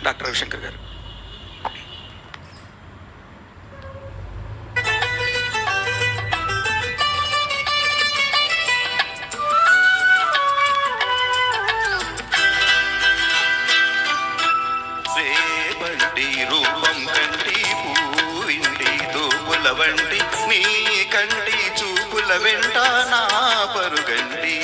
Doctor Ravishankar గారు. రూపం కంటి పూవింటి తూపుల వంటి నీ కంటి చూపుల వెంట నా పరుగంటి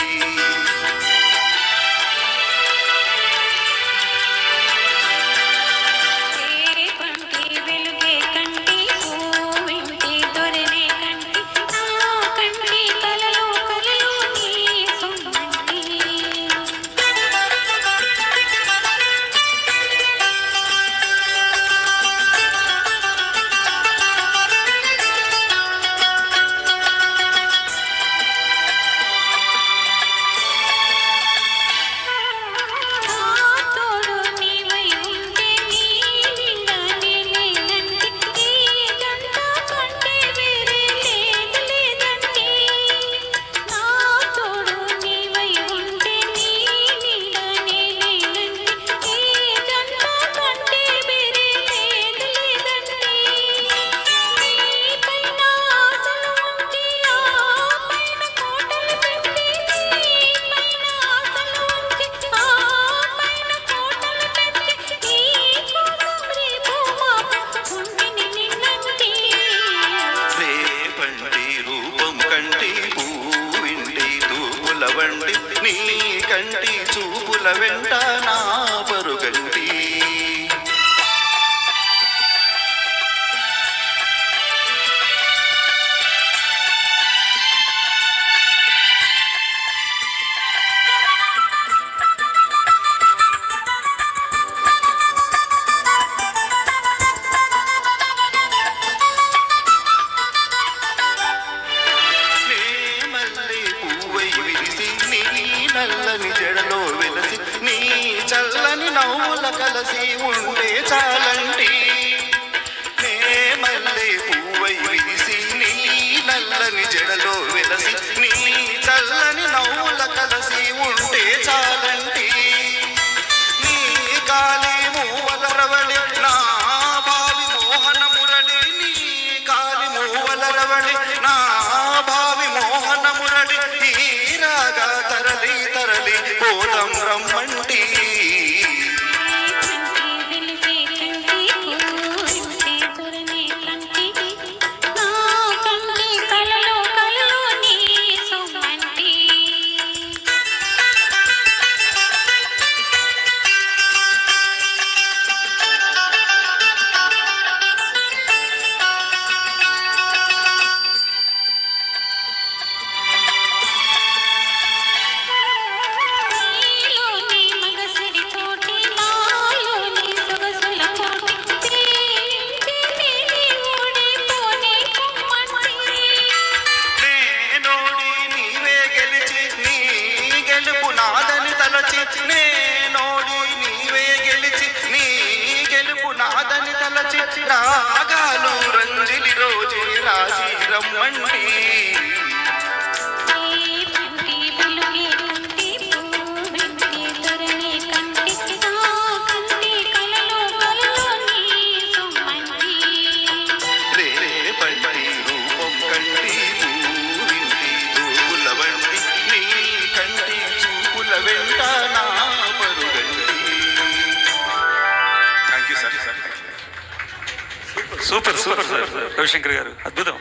నీ కంటి చూపుల వెంట నా పరుగంటి నల్లని జడలో వెలసి నీ చల్లని నవ్వుల కలసి ఉండే చాలండి నే మల్లె పువ్వై విరిసి నీ నల్లని జడలో వెలసి నీ చల్లని నవ్వుల కలసి ఉంటే చాలండి నీ కాలి మూవల రవళి నా భావి మోహన మురళి నీ కాలి మూవల రవళి నా భావి మోహన మురళి రాగా తరలి తరలి పోతం రమ్మంటి నాదని తలచి నే నోడి నీవే గెలిచి నీ గెలుపు నాదని తలచి రాగాలు రంజిలి రోజే రాజీ రమ్మండి సూపర్ సూపర్ సార్ రవిశంకర్ గారు, అద్భుతం.